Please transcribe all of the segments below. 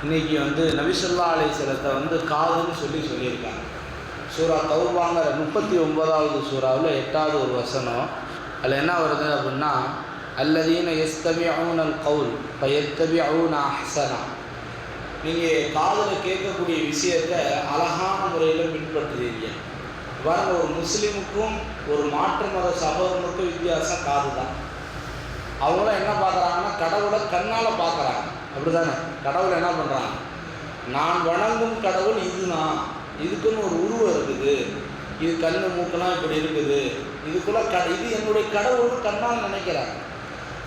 இன்றைக்கி நபி ஸல்லல்லாஹு அலைஹி வஸல்லத்தை காதுன்னு சொல்லியிருக்காங்க. சூரா தௌபாங்கிற 39வது சூறாவில் 8வது ஒரு வசனம். அதில் என்ன வருது அப்படின்னா, அல்லதீன யஸ்தமிஊனல் கவுல் ஃபயத்தபிஊன அஹ்ஸனா. நீங்கள் காதில் கேட்கக்கூடிய விஷயத்தை அழகான முறையில் பின்பற்றுறீங்க. பாருங்க, ஒரு முஸ்லீமுக்கும் ஒரு மாற்று மத சகோதரனுக்கும் வித்தியாசம் காது தான். அவங்களும் என்ன பார்க்குறாங்கன்னா, கடவுளை கண்ணால் பார்க்குறாங்க. அப்படி தானே? கடவுளை என்ன பண்ணுறாங்க, நான் வணங்கும் கடவுள் இதுதான், இதுக்குன்னு ஒரு உருவம் இருக்குது, இது கண் மூக்கெல்லாம் இப்படி இருக்குது, இதுக்குள்ளே இது என்னுடைய கடவுள் கண்ணால் நினைக்கிறாங்க.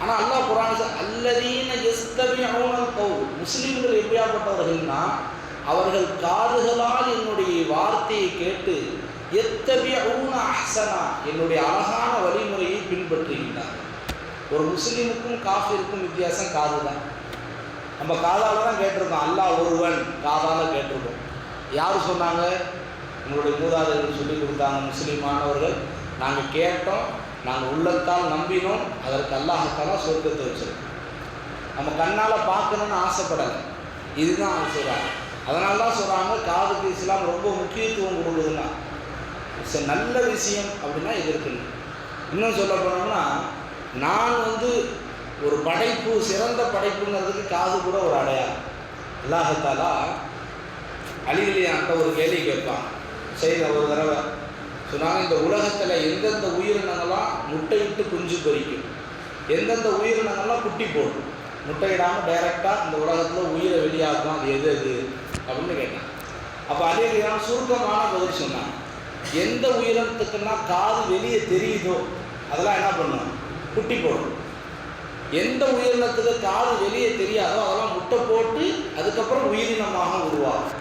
ஆனால் அல்லாஹ் குர்ஆன் அல்லதீன யஸ்தமிஊனல் கவுல், முஸ்லீம்கள் எப்படியாப்பட்டவர்கள்னா, அவர்கள் காதுகளால் என்னுடைய வார்த்தையை கேட்டு யத்தபிஊன அஹ்ஸனா, என்னுடைய அழகான வழிமுறையை பின்பற்றுகின்றார்கள். ஒரு முஸ்லீமுக்கும் காஃபிருக்கும் வித்தியாசம் காது தான். நம்ம காதால் தான் கேட்டிருக்கோம், அல்லாஹ் ஒருவன் காதால் கேட்டிருக்கோம். யார் சொன்னாங்க? உங்களுடைய மூதாதையர்கள் சொல்லிக் கொடுத்தாங்க. முஸ்லீமானவர்கள் நாங்கள் கேட்டோம், நாங்கள் உள்ளத்தால் நம்பினோம், அதற்கு அல்லாஹ்தாலா சொர்க்கத்தை வச்சிருக்கோம். நம்ம கண்ணால் பார்க்கணுன்னு ஆசைப்படலை, இதுதான் சொல்கிறாங்க. அதனால தான் சொல்கிறாங்க, காதுக்கு இஸ்லாம் ரொம்ப முக்கியத்துவம் கொடுக்குதுன்னா நல்ல விஷயம் அப்படின்னா இது இருக்குன்னு. இன்னும் சொல்ல போனோம்னா, நான் ஒரு படைப்பு, சிறந்த படைப்புங்கிறதுக்கு காது கூட ஒரு அடையாளம். அல்லாஹ்தாலா அலிலியான்ட்ட ஒரு கேள்வி கேட்பான். செய்த ஒரு தடவை சொன்னாங்க, இந்த உலகத்தில் எந்தெந்த உயிரினங்கள்லாம் முட்டையிட்டு குஞ்சு பொரிக்கும், எந்தெந்த உயிரினங்கள்லாம் குட்டி போடும், முட்டையிடாமல் டைரெக்டாக இந்த உலகத்தில் உயிரை வெளியாகும், அது எது எது அப்படின்னு கேட்டான். அப்போ அலிலியான் சுருக்கமான பதில் சொன்னாங்க, எந்த உயிரினத்துக்குன்னா காது வெளியே தெரியுதோ அதெல்லாம் என்ன பண்ணும், குட்டி போடும். எந்த உயிரினத்துக்கு காது வெளியே தெரியாதோ அதெல்லாம் முட்டை போட்டு அதுக்கப்புறம் உயிரினமாக உருவாகும்.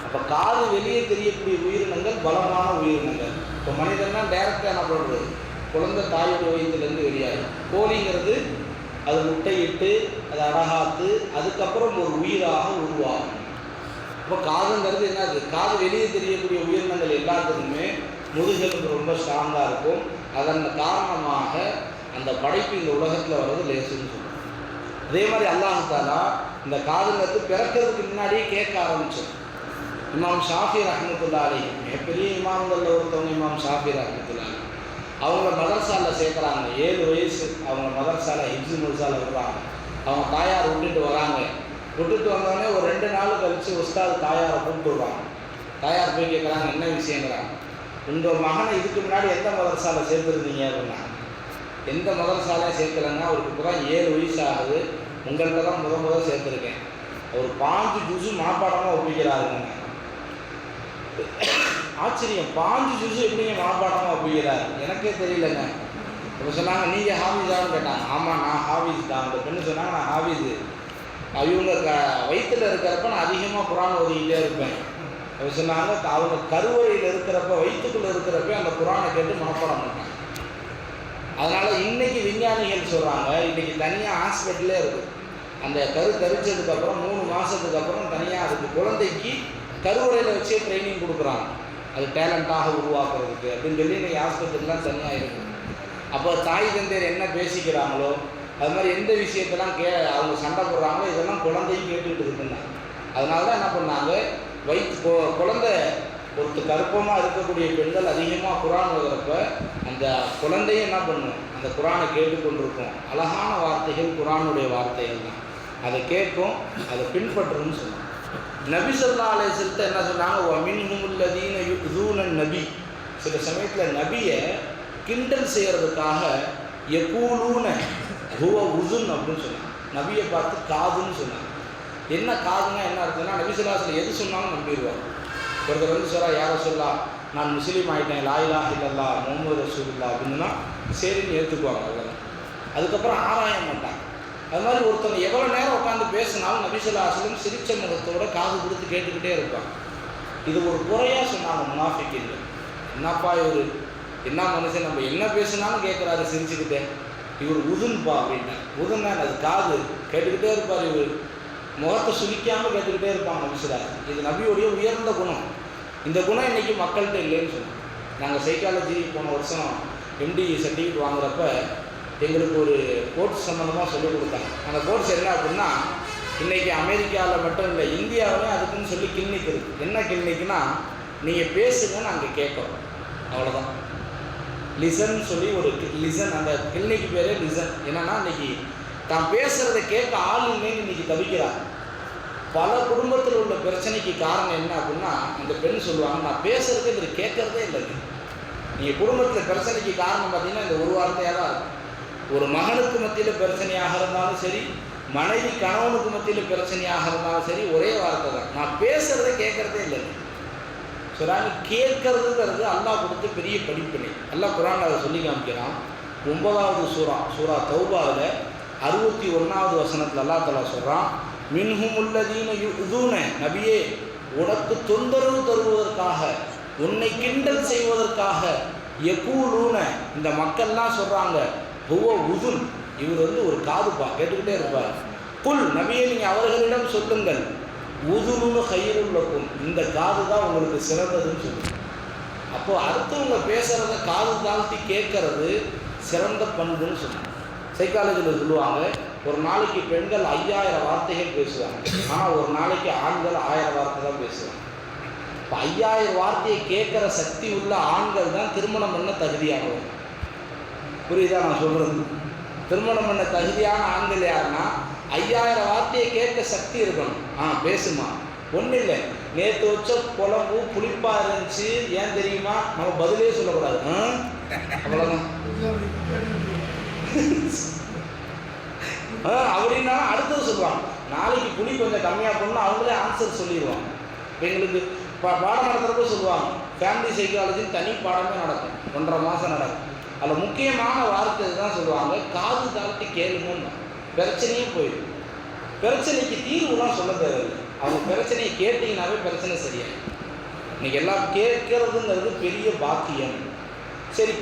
அப்போ காது வெளியே தெரியக்கூடிய உயிரினங்கள் பலமான உயிரினங்கள். இப்போ மனிதன்னா டைரெக்டாக என்ன பண்ணுறது, குழந்தை தாயோட வயிற்றுலேருந்து வெளியாகும். கோழிங்கிறது அது முட்டையிட்டு அதை அடகாத்து அதுக்கப்புறம் ஒரு உயிராக உருவாகும். இப்போ காதுங்கிறது என்னது, காது வெளியே தெரியக்கூடிய உயிரினங்கள் எல்லாத்துக்குமே முதுகெலும்பு ரொம்ப ஸ்ட்ராங்காக இருக்கும். அதன் காரணமாக அந்த படைப்பு இந்த உலகத்தில் வர்றது லேசுன்னு சொல்லுவோம். அதே மாதிரி அல்லாஹ்தாலா இந்த காதுங்கிறது பிறக்கிறதுக்கு முன்னாடியே கேட்க ஆரம்பித்தோம். இமாம் ஷாஃபி ரஹ்மத்துல்லாஹி அலைஹி, மிகப்பெரிய இமாம்களில் ஒருத்தவங்க இமாம் ஷாஃபி ரஹ்மத்துல்லாஹி அலைஹி, அவங்கள மதரசாவில் சேர்க்குறாங்க. 7 வயசு அவங்க மதரசாவில் ஹிப்ஸு முர்சாவில் விடுறாங்க. அவங்க தாயார் விட்டுட்டு வராங்க. விட்டுட்டு வந்தோடனே ஒரு 2 நாள் கழித்து உஸ்தாது தாயாரை கூப்பிட்டு விடுறாங்க. தாயார் போய் கேட்குறாங்க, என்ன விஷயங்கிறாங்க. உங்கள் மகனை இதுக்கு முன்னாடி எந்த மதரசாவில் சேர்த்துருந்தீங்க அப்படின்னாங்க. எந்த மதரசாலையும் சேர்க்கலைன்னா, அவருக்கு இப்போ தான் 7 வயசு ஆகுது, உங்கள்கிட்ட தான் முதல் சேர்த்துருக்கேன். அவர் 5 ஜுஸு மனப்பாடமாக ஒப்பிக்கிறாருங்க. ஆச்சரியம், 5 ஜுஸு எப்படிங்க மனப்பாடமாக ஒப்பிக்கிறாரு, எனக்கே தெரியலங்க. இப்போ சொன்னாங்க, நீங்கள் ஹாஃபிஸான்னு கேட்டாங்க. ஆமாம், நான் ஹாஃபிஸ் தான். அந்த பெண்ணு சொன்னாங்க, நான் ஹாஃபிஸு. இவங்க வயிற்றில் இருக்கிறப்ப நான் அதிகமாக குரான் ஓதிக்கிட்டே இருப்பேன். அவர் சொன்னாங்க, அவங்க கருவறையில் இருக்கிறப்ப, வயிற்றுக்குள்ளே இருக்கிறப்ப அந்த குரானை கேட்டு மனப்பாடம் பண்ணாங்க. அதனால் இன்றைக்கி விஞ்ஞானிகள் சொல்கிறாங்க, இன்றைக்கி தனியாக ஹாஸ்பிட்டலே இருக்குது. அந்த கருச்சதுக்கப்புறம் 3 மாதத்துக்கு அப்புறம் தனியாக அதுக்கு குழந்தைக்கு கருவறையில் வச்சே ட்ரைனிங் கொடுக்குறாங்க, அது டேலண்ட்டாக உருவாக்குறதுக்கு அப்படின்னு சொல்லி இன்றைக்கி ஹாஸ்பிட்டல்லாம் தனியாக இருக்குது. அப்போ தாய் தந்தையர் என்ன பேசிக்கிறாங்களோ அது மாதிரி எந்த விஷயத்தெல்லாம் அவங்க சண்டை போடுறாங்களோ இதெல்லாம் குழந்தையும் கேட்டுக்கிட்டு இருக்குன்னாங்க. அதனால தான் என்ன பண்ணாங்க, குழந்தை ஒருத்தர் கருப்பமாக இருக்கக்கூடிய பெண்கள் அதிகமாக குரான் ஓதுறப்ப அந்த குழந்தையும் என்ன பண்ணும், அந்த குரானை கேட்டுக்கொண்டிருக்கும். அழகான வார்த்தைகள் குரானுடைய வார்த்தைகள் தான், அதை கேட்கும், அதை பின்பற்றணும்னு சொன்னாங்க. நபி ஸல்லல்லாஹு அலைஹி வஸல்லம் என்ன சொன்னாங்க, வமின்ஹுமுல்லதீன யுஸூனன் நபி, சில சமயத்தில் நபியை கிண்டல் செய்கிறதுக்காக யகூலூன ஹுவ உஸுன் அப்படின்னு சொன்னாங்க. நபியை பார்த்து காதுன்னு சொன்னாங்க. என்ன காதுன்னா என்ன அர்த்தம்னா, நபி ஸல்லல்லாஹு அலைஹி வஸல்லம் எது சொன்னாலும் நம்பிடுவாங்க. ஒருத்தர் சொல்கிறா, யாரை சொல்லா, நான் முஸ்லீம் ஆகிட்டேன், லா இலாஹ இல்லல்லாஹ் முஹம்மது ரசூலுல்லாஹ் அப்படின்னா சரின்னு ஏற்றுக்குவாங்க. அவ்வளோதான். அதுக்கப்புறம் ஆராய மாட்டாங்க. அது மாதிரி ஒருத்தவங்க எவ்வளோ நேரம் உட்காந்து பேசினாலும் நபி ஸல்லல்லாஹு அலைஹி வஸல்லம் சிரிச்ச முகத்தோட காது கொடுத்து கேட்டுக்கிட்டே இருப்பாங்க. இது ஒரு குறையாக சொன்னாங்க முனாஃபிக்கீன்கள். என்னப்பா இவர், என்ன மனுஷன், நம்ம என்ன பேசினாலும் கேட்குறாரு சிரிச்சுக்கிட்டே, இவர் உதுன்பா அப்படின்னா. உதுன்னா அது காது, கேட்டுக்கிட்டே இருப்பார். இவர் முகத்தை சுழிக்காமல் கேட்டுக்கிட்டே இருப்பாங்க நபி ஸல்லல்லாஹு அலைஹி வஸல்லம். இது நபியுடைய உயர்ந்த குணம். இந்த குணம் இன்றைக்கி மக்கள்கிட்ட இல்லைன்னு சொன்னோம். நாங்கள் சைக்காலஜி போன வருஷம் MD சர்டிஃபிகேட் வாங்குறப்ப எங்களுக்கு ஒரு கோர்ஸ் சம்மந்தமாக சொல்லிக் கொடுத்தாங்க. அந்த கோர்ஸ் என்ன அப்படின்னா, இன்றைக்கி அமெரிக்காவில் மட்டும் இல்லை, இந்தியாவிலையும் அதுக்குன்னு சொல்லி கிளினிக் இருக்குது. என்ன கிளினிக்னா, நீங்கள் பேசுங்க நாங்கள் கேட்குறோம், அவ்வளோதான். லிசன் சொல்லி ஒரு லிசன், அந்த கிளினிக் பேரே லிசன். என்னென்னா இன்றைக்கி தான் பேசுகிறத கேட்க ஆள் இல்லைன்னு இன்றைக்கி தவிக்கிறாங்க. பல குடும்பத்தில் உள்ள பிரச்சனைக்கு காரணம் என்ன அப்படின்னா, அந்த பெண் சொல்லுவாங்க, நான் பேசுகிறதே இவர் கேட்குறதே இல்லைங்க. நீங்கள் குடும்பத்தில் பிரச்சனைக்கு காரணம் பார்த்தீங்கன்னா இந்த ஒரு வார்த்தையாக தான் இருக்கும். ஒரு மகனுக்கு மத்தியில் பிரச்சனையாக இருந்தாலும் சரி, மனைவி கணவனுக்கு மத்தியில் பிரச்சனையாக இருந்தாலும் சரி, ஒரே வார்த்தை தான், நான் பேசுகிறத கேட்குறதே இல்லைங்க. சொல்கிறாங்க, கேட்கறதுங்கிறது அல்லாஹ் கொடுத்து பெரிய படிப்பினை. அல்லாஹ் குர்ஆன்ல அதை சொல்லி காமிக்கிறான். 9வது சூரா தௌபாவில் 61வது வசனத்தில் அல்லாஹ் தஆலா சொல்கிறான், மின்ஹுமுல்லதீன யுதூன, நபியே உனக்கு தொந்தரவு தருவதற்காக, உன்னை கிண்டல் செய்வதற்காக, யகூலூன, இந்த மக்கள்லாம் சொல்கிறாங்க, ஹுவ உதுன், இவர் ஒரு காதுப்பா, கேட்டுக்கிட்டே இருப்பார். குல், நபியே நீங்கள் அவர்களிடம் சொல்லுங்கள், உதுனுன்னு கயிறுள்ளக்கும், இந்த காது தான் உங்களுக்கு சிறந்ததுன்னு சொல்லுங்கள். அப்போது அடுத்தவங்க பேசுகிறத காது தாழ்த்தி கேட்கறது சிறந்த பண்புன்னு சொல்லுவாங்க. சைக்காலஜியில் சொல்லுவாங்க, ஒரு நாளைக்கு பெண்கள் 5000 வார்த்தைகள் பேசுவாங்க, ஆனால் ஒரு நாளைக்கு ஆண்கள் 1000 வார்த்தை தான் பேசுவாங்க. இப்போ 5000 வார்த்தையை கேட்குற சக்தி உள்ள ஆண்கள் தான் திருமணம் பண்ண தகுதியானவங்க. புரியுதா நான் சொல்கிறது? திருமணம் பண்ண தகுதியான ஆண்கள் யாருன்னா 5000 வார்த்தையை கேட்க சக்தி இருக்கணும். பேசுமா, ஒன்றும் இல்லை, நேற்று வச்ச குழம்பு புளிப்பாக இருந்துச்சு, ஏன் தெரியுமா, நம்ம பதிலே சொல்லக்கூடாது, அவ்வளோதான். அப்படின்னா அடுத்தது சொல்லுவாங்க, நாளைக்கு புளி கொஞ்சம் கம்மியாக போடணும், அவங்களே ஆன்சர் சொல்லிடுவாங்க. எங்களுக்கு பாடம் நடத்துகிறப்ப சொல்லுவாங்க, ஃபேமிலி சைக்காலஜின்னு தனி பாடமே நடக்கும், 1.5 மாதம் நடக்கும். அதில் முக்கியமான வார்த்தை தான் சொல்லுவாங்க, காது தாழ்த்தி கேளுங்கன்னு. பிரச்சனையே போயிடும். பிரச்சனைக்கு தீர்வுலாம் சொல்ல தேவையில்லை, அவங்க பிரச்சனையை கேட்டிங்கனாவே பிரச்சனை சரியாகும். இன்றைக்கி எல்லாம் கேட்கறதுங்கிறது பெரிய பாக்கியம். சரி,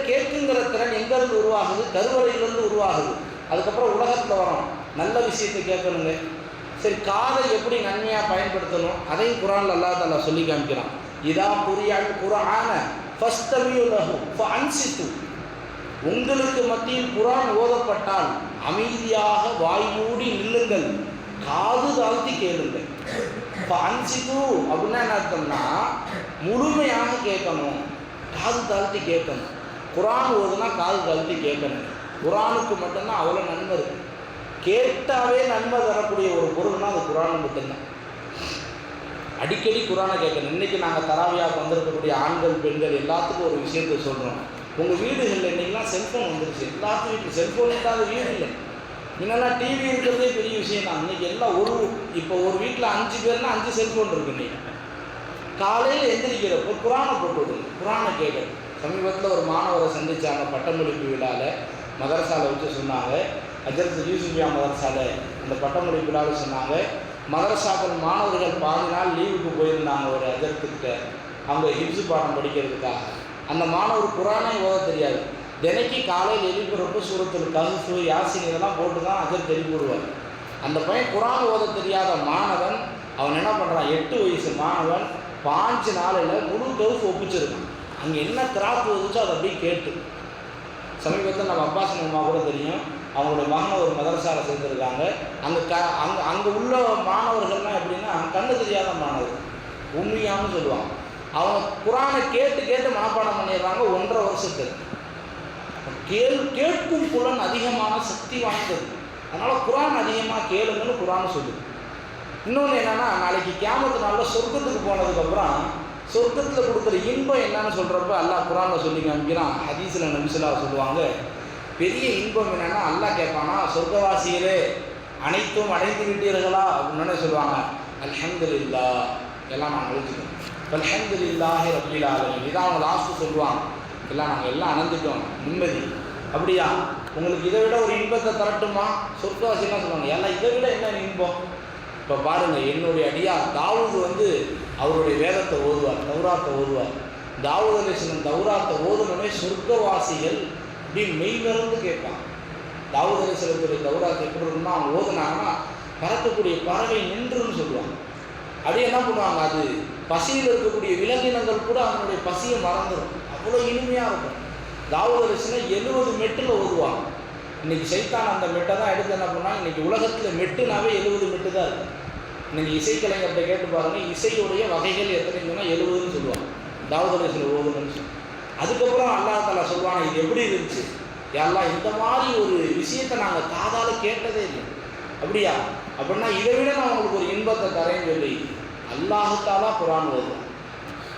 கேட்குங்கிற திறன் எங்கேருந்து உருவாகுது? கருவறையிலேருந்து உருவாகுது. அதுக்கப்புறம் உலகத்தில் வரோம், நல்ல விஷயத்தை கேட்கணுங்க. சரி, காதை எப்படி நன்மையாக பயன்படுத்தணும் அதையும் குர்ஆனில் அல்லாஹ் தஆலா சொல்லி காமிக்கிறான். இதா புரியால் குர்ஆன ஃபஸ்தமியூ லஹு ஃபஅன்சிது, உங்களுக்கு மத்தியில் குர்ஆன் ஓதப்பட்டால் அமைதியாக வாய் மூடி நில்லுங்கள், காது தாழ்த்தி கேளுங்கள். ஃபஅன்சிது அப்படின்னா என்ன அர்த்தம்னா, முழுமையாக கேட்கணும், காது தாழ்த்தி கேட்கணும். குர்ஆன் ஓதுனா காது தாழ்த்தி கேட்கணும். குர்ஆனுக்கு மட்டும்தான் அவ்வளோ நன்மை இருக்குது. கேட்டாவே நன்மை தரக்கூடிய ஒரு பொருள்னா அது குர்ஆன் மட்டும்தான். அடிக்கடி குர்ஆனை கேட்கணும். இன்றைக்கி நாங்கள் தராவியாக வந்திருக்கக்கூடிய ஆண்கள் பெண்கள் எல்லாத்துக்கும் ஒரு விஷயத்தை சொல்கிறோம். உங்கள் வீடுகளில் இன்றைக்கெலாம் செல்ஃபோன் வந்துருச்சு, எல்லாத்துக்கும் வீட்டு செல்ஃபோன் இல்லாத வீடு இல்லை. முன்னெல்லாம் டிவி இருக்கிறதே பெரிய விஷயம் தான். இன்றைக்கி எல்லாம் இப்போ ஒரு வீட்டில் 5 பேர்னா 5 செல்ஃபோன் இருக்குது. இன்றைக்கி காலையில் எந்திரிக்கிறப்போ குர்ஆனை போட்டு விடுங்க, குர்ஆனை கேட்குறது. சமீபத்தில் ஒரு மாணவரை சந்தித்தாங்க, பட்டமளிப்பு விழாவில் மதரசாவில் வச்சு சொன்னாங்க. ஹஜ்ரத் யூசுஃபியா மதரசாவில் அந்த பட்டமளிப்பு விழாவில் சொன்னாங்க, மதரசாக்கள் மாணவர்கள் பாதி நாள் லீவுக்கு போயிருந்தாங்க ஒரு ஹஜ்ரத்துக்கிட்ட, அவங்க ஹிப்ஸு பாடம் படிக்கிறதுக்காக. அந்த மாணவர் குர்ஆனை ஓத தெரியாது. தினைக்கு காலையில் எழுப்புறப்போ சூரத்துல் கஹ்ஃப், யாசின் இதெல்லாம் போட்டு தான் ஹஜ்ரத் எழுப்பிடுவார். அந்த பையன் குர்ஆன் ஓத தெரியாத மாணவன், அவன் என்ன பண்ணுறான், 8 வயசு மாணவன் 5 நாளில் முழு கஹ்ஃப் ஒப்பிச்சிருக்கான். அங்கே என்ன கிராப் வந்துச்சோ அதை அப்படியே கேட்டு. சமீபத்தில் நம்ம அப்பாஸ் அம்மா கூட தெரியும், அவங்களோட மகனை ஒரு மதரசாவில் சேர்ந்துருக்காங்க. அங்கே உள்ள மாணவர்கள்லாம் எப்படின்னா கண்ணு தெரியாத மாணவர், உண்மையானு சொல்லுவாங்க. அவங்க குர்ஆனை கேட்டு மனப்பாடம் பண்ணிடுறாங்க 1.5 வருஷத்துக்கு. கேட்கும் புலன் அதிகமான சக்தி வாய்ந்தது. அதனால் குர்ஆன் அதிகமாக கேளுங்கன்னு குர்ஆன் சொல்லுது. இன்னொன்று என்னென்னா, நாளைக்கு கியாமத்து நாளில் சொர்க்கத்துக்கு போனதுக்கப்புறம் சொர்க்கத்தில் கொடுக்குற இன்பம் என்னன்னு சொல்கிறப்ப அல்லாஹ் குர்ஆனில் சொல்லி காமிக்கிறான். ஹதீஸில் நபி ஸல்லல்லாஹு சொல்லுவாங்க, பெரிய இன்பம் என்னென்னா, அல்லாஹ் கேட்பானா, சொர்க்கவாசிகளே அனைத்தும் அடைந்து விட்டீர்களா அப்படின்னு சொல்லுவாங்க. அல்ஹம்துலில்லாஹ், எல்லாம் நாங்கள் அழிஞ்சிட்டோம். அல்ஹம்துலில்லாஹி ரப்பில் ஆலமீன், இதான் அவங்க லாஸ்ட்டு சொல்லுவாங்க. நாங்கள் எல்லாம் அணைஞ்சிட்டோம், நிம்மதி. அப்படியா, உங்களுக்கு இதை விட ஒரு இன்பத்தை தரட்டுமா? சொர்க்கவாசிலாம் சொல்லுவாங்க, எல்லாம் இதை விட என்ன இன்பம்? இப்போ பாருங்கள், என்னுடைய அடியார் தாவூது அவருடைய வேதத்தை ஓதுவார், தௌராத்தை ஓதுவார். தாவூத் அலைஹிஸ்ஸலாம் தௌராத்தை ஓதுனோடனே சொர்க்கவாசிகள் இப்படி மெய்மறந்து கேட்பாங்க. தாவூத் அலைஹிஸ்ஸலாத்துடைய தௌராத்தை எப்படி இருக்குன்னா, அவங்க ஓதுனாங்கன்னா பறக்கக்கூடிய பறவை நின்றுன்னு சொல்லுவாங்க. அப்படியே என்ன பண்ணுவாங்க, அது பசியில் இருக்கக்கூடிய விலங்கினங்கள் கூட அதனுடைய பசியை மறந்துடும், அவ்வளோ இனிமையாக இருக்கும். தாவூத் அலைஹிஸ்ஸலாம் 70 மெட்டில் ஓதுவாங்க. இன்றைக்கி சைத்தான் அந்த மெட்டை தான் எடுத்து என்ன பண்ணால், இன்றைக்கி உலகத்தில் மெட்டுனாவே 70 மெட்டு தான் இருக்குது. இன்றைக்கி இசைக்கலைஞர்கிட்ட கேட்டு பாருங்கள், இசையுடைய வகைகள் எத்தனைன்னு சொன்னால் 70ன்னு சொல்லுவாங்க. தாவூத் சில ஓதுன்னு சொல்லி. அதுக்கப்புறம் அல்லாஹ் தஆலா சொல்லுவாங்க, இது எப்படி இருந்துச்சு யாரெல்லாம், இந்த மாதிரி ஒரு விஷயத்தை நாங்கள் காதால் கேட்டதே இல்லை. அப்படியா? அப்படின்னா இதை விட நான் உங்களுக்கு ஒரு இன்பத்தை தரேன்னு சொல்லி அல்லாஹ் தஆலா குர்ஆன் ஓதுவான்.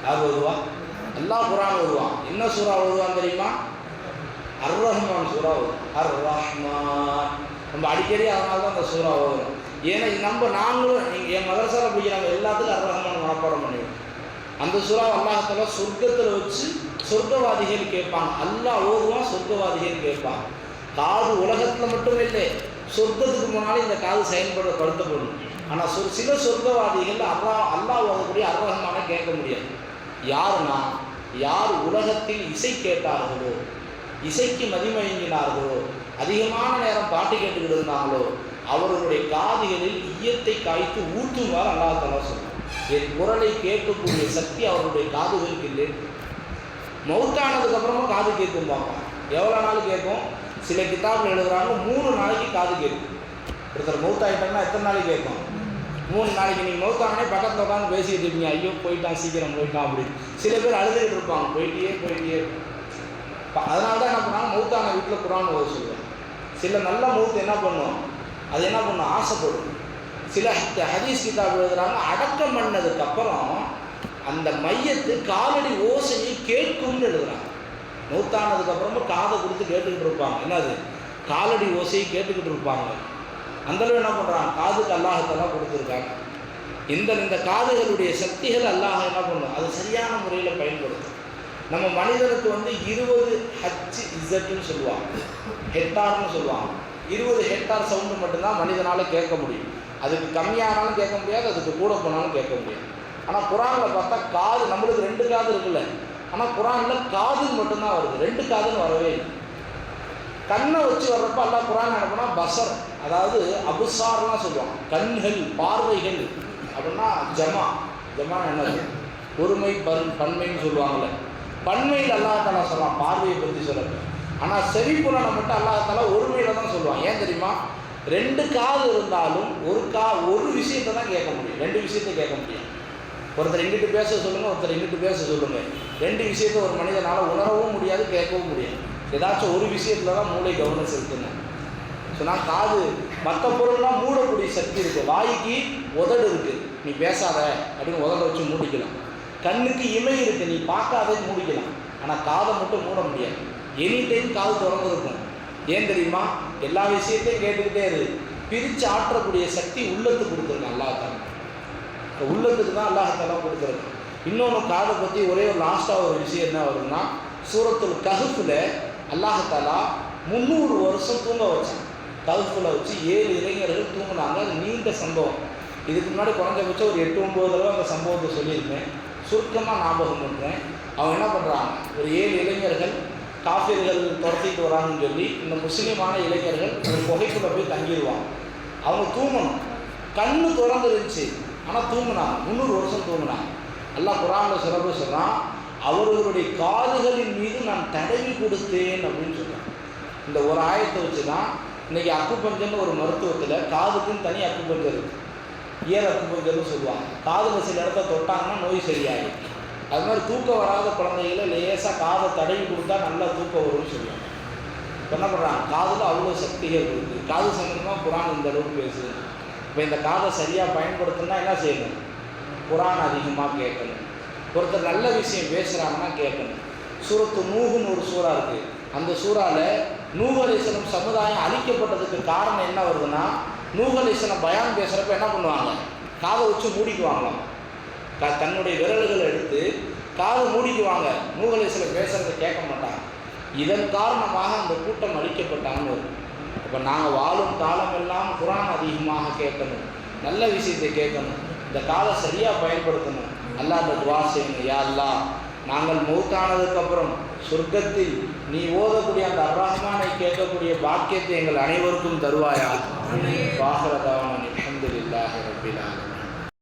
யார் ஓதுவா? அல்லாஹ் குர்ஆன் ஓதுவான். என்ன சூறா ஓதுவான் தெரியுமா? அர்-ரஹ்மான் சூறா ஓதுவான். அர்-ரஹ்மான். நம்ம அடிக்கடி அதனால தான் அந்த சூறா ஓதுறோம். ஏன்னா நாங்களும் என் மதரசாவில் படிக்கிறாங்க எல்லாத்துக்கும் அர்-ரஹ்மான் மனப்பாடம் பண்ணிடுவோம். அந்த சூறா அல்லாஹ் தஆலா சொர்க்கத்தில் வச்சு சொர்க்கவாதிகள் கேட்பாங்க. அல்லாஹ் ஓதுவான், சொர்க்கவாதிகள் கேட்பாங்க. காது உலகத்தில் மட்டும் இல்லை, சொர்க்கத்துக்கு முன்னாலே இந்த காது செயல்படுத்தப்படும். ஆனால் சில சொர்க்கவாதிகள் அல்லாஹ் ஓதக்கூடிய அர்-ரஹ்மானை கேட்க முடியாது. யாருன்னா, யார் உலகத்தில் இசை கேட்டார்களோ, இசைக்கு மதிமயங்கினார்களோ, அதிகமான நேரம் பாட்டு கேட்டுக்கிட்டு இருந்தாங்களோ, அவர்களுடைய காதுகளில் ஈயத்தை காய்த்து ஊற்றுமாறு அல்லாஹ் தஆலா சொல்றார். என் குரலை கேட்கக்கூடிய சக்தி அவருடைய காதுகளுக்கு இல்லை. மௌத்தானதுக்கு அப்புறமா காது கேட்கும் பார்ப்போம். எவ்வளோ நாள் கேட்கும்? சில கிதாபில் எழுதுகிறாங்க 3 நாளைக்கு காது கேட்கும். ஒருத்தர் மௌத்தாயிட்டாங்கன்னா எத்தனை நாளைக்கு கேட்கும்? 3 நாளைக்கு. நீங்கள் மௌத்தானே பக்கத்தில் உட்காந்து பேசிக்கிட்டு இருப்பீங்க, ஐயோ போயிட்டான், சீக்கிரம் போயிட்டான் அப்படின்னு. சில பேர் அழுதுகிட்டு இருப்பாங்க, போயிட்டே. அதனால தான் என்ன பண்ணாங்க, மௌத்தான வீட்டில் குர்ஆன் ஓத சொல்லுவாங்க. சில நல்ல மௌத்து என்ன பண்ணுவோம், அது என்ன பண்ணும், ஆசைப்படும். சில ஹதீஸ் கிதாப் எழுதுகிறாங்க, அடக்கம் பண்ணதுக்கப்புறம் அந்த மையத்து காலடி ஓசையை கேட்கும்னு எழுதுகிறாங்க. மௌத்தானதுக்கப்புறமா காதை கொடுத்து கேட்டுக்கிட்டு இருப்பாங்க. என்னது? காலடி ஓசையை கேட்டுக்கிட்டு இருப்பாங்க. அந்தளவு என்ன பண்ணுறாங்க, காதுக்கு அல்லாஹ் தஆலா கொடுத்துருக்காங்க. இந்த காதுகளுடைய சக்திகள் அல்லாஹ் என்ன பண்ணும், அது சரியான முறையில் பயன்படுத்தும். நம்ம மனிதனுக்கு 20 ஹெச்இசட்னு சொல்லுவாங்க, ஹெக்டார்னு சொல்லுவாங்க. 20 ஹெக்டார் சவுண்டு மட்டும்தான் மனிதனால் கேட்க முடியும். அதுக்கு கம்மியானாலும் கேட்க முடியாது, அதுக்கு கூட போனாலும் கேட்க முடியாது. ஆனால் குர்ஆனில் பார்த்தா காது, நம்மளுக்கு 2 காது இருக்குல்ல, ஆனால் குர்ஆனில் காது மட்டும்தான் வருது, 2 காதுன்னு வரவே இல்லை. கண்ணை வச்சு வர்றப்ப அல்லாஹ் குர்ஆன் அனுப்புனா பசர், அதாவது அபுசார்லாம் சொல்லுவாங்க, கண்கள், பார்வைகள். அப்படின்னா ஜமா என்னது? ஒருமை பன்மைன்னு சொல்லுவாங்கள்ல. பன்மையில் அல்லாஹ் தஆலா சொல்லலாம், பார்வையை பற்றி சொல்லணும். ஆனால் செவிப்புலனை மட்டும் அல்லாஹ் தஆலா ஒருமையில் தான் சொல்லுவான். ஏன் தெரியுமா? 2 காது இருந்தாலும் ஒரு விஷயத்தை தான் கேட்க முடியும், 2 விஷயத்தை கேட்க முடியும். ஒருத்தர் இங்கிட்டு பேச சொல்லுங்கள், ஒருத்தர் இங்கிட்டு பேச சொல்லுங்கள். 2 விஷயத்தை ஒரு மனிதனால் உணரவும் முடியாது, கேட்கவும் முடியாது. ஏதாச்சும் ஒரு விஷயத்தில் தான் மூளை கவனம் செலுத்தணும். சொன்னால் காது மற்ற பொருள்லாம் மூடக்கூடிய சக்தி இருக்குது. வாய்க்கு உதடு இருக்குது, நீ பேசாத அப்படின்னு உதட வச்சு மூடிக்கலாம். கண்ணுக்கு இமை இருக்குது, நீ பார்க்காதே மூடிக்கலாம். ஆனால் காதை மட்டும் மூட முடியாது. எனி டைம் காது திறந்துருக்கும். ஏன் தெரியுமா? எல்லா விஷயத்தையும் கேட்டுக்கிட்டே இருக்கு. பிரித்து ஆற்றக்கூடிய சக்தி உள்ளத்துக்கு கொடுத்துருக்கான் அல்லாஹ் தஆலா. உள்ளத்துக்கு தான் அல்லாஹ் தஆலா கொடுத்துருக்கான். இன்னொன்று காதை பற்றி ஒரே ஒரு லாஸ்ட்டாக ஒரு விஷயம் என்ன வருதுன்னா, சூரத்துல் கஹ்ஃபில் அல்லாஹ் தஆலா 300 வருஷம் தூங்க வச்சான். கஹ்ஃபில் வச்சு 7 இளைஞர்கள் தூங்கினாங்க. அது நீண்ட சம்பவம். இதுக்கு முன்னாடி குறைஞ்சபட்சம் ஒரு 8-9 தடவை அந்த சம்பவத்தை சொல்லியிருக்கேன். சுருக்கமாக ஞாபகம் பண்ணுறேன். அவங்க என்ன பண்ணுறாங்க, ஒரு 7 இளைஞர்கள் காஃபிர்கள் துரத்திட்டு வராங்கன்னு சொல்லி இந்த முஸ்லீமான இளைஞர்கள் ஒரு குகைக்குள்ளே போய் தங்கிடுவாங்க. அவங்க தூங்கணும், கண்ணு திறந்துருந்துச்சு, ஆனால் தூங்கினாங்க. 300 வருஷம் தூங்கினாங்க. அல்லாஹ் குர்ஆனில் சொல்கிறான், அவர்களுடைய காதுகளின் மீது நான் தடவி கொடுத்தேன் அப்படின்னு சொல்கிறான். இந்த ஒரு ஆயத்தை வச்சு தான் இன்றைக்கி அக்குபஞ்சர்னு ஒரு மருத்துவத்தில் காதுக்குன்னு தனி அக்குபஞ்சர் இருக்குது, இயர் அக்குபஞ்சர்னு சொல்லுவாங்க. காதில் சில இடத்த தொட்டாங்கன்னா நோய் சரியாகும். அது மாதிரி தூக்கம் வராத குழந்தைகளை லேசாக காதை தடவி கொடுத்தா நல்லா தூக்கம் வரும்னு சொல்லுவாங்க. என்ன பண்ணுறாங்க, காதில் அவ்வளோ சக்திகள் இருக்குது. காது சம்பந்தமாக குர்ஆன் இந்த அளவுக்கு பேசுது. இப்போ இந்த காதை சரியாக பயன்படுத்தணும்னா என்ன செய்யணும்? குர்ஆன் அதிகமாக கேட்கணும். ஒருத்தர் நல்ல விஷயம் பேசுகிறாங்கன்னா கேட்கணும். சூரத்து நூஹுன்னு ஒரு சூறா இருக்குது. அந்த சூறாவில் நூஹ் அலைஹிஸ்ஸலாம் சமுதாயம் அழிக்கப்பட்டதுக்கு காரணம் என்ன வருதுன்னா, நூஹ் அலைஹிஸ்ஸலாம் பயான் பேசுகிறப்ப என்ன பண்ணுவாங்க, காதை வச்சு மூடிக்குவாங்களாம். தன்னுடைய விரல்களை எடுத்து காதை மூடிக்குவாங்க. நூஹ் அலைஹிஸ்ஸலாம் பேசுகிறத கேட்க மாட்டாங்க. இதன் காரணமாக அந்த கூட்டம் அழிக்கப்பட்டாங்கன்னு வரும். இப்போ நாங்கள் வாழும் காலமெல்லாம் குர்ஆன் அதிகமாக கேட்கணும், நல்ல விஷயத்தை கேட்கணும், இந்த காலை சரியாக பயன்படுத்தணும். அல்லாஹ் துஆ செய்யணும், யா அல்லாஹ் நாங்கள் மௌத்தானதுக்கப்புறம் சொர்க்கத்தில் நீ ஓதக்கூடிய அந்த அர்-ரஹ்மானை கேட்கக்கூடிய பாக்கியத்தை எங்கள் அனைவருக்கும் தருவாயா. வாஹிர தஅவானா அல்ஹம்துலில்லாஹி ரப்பில் ஆலமீன்.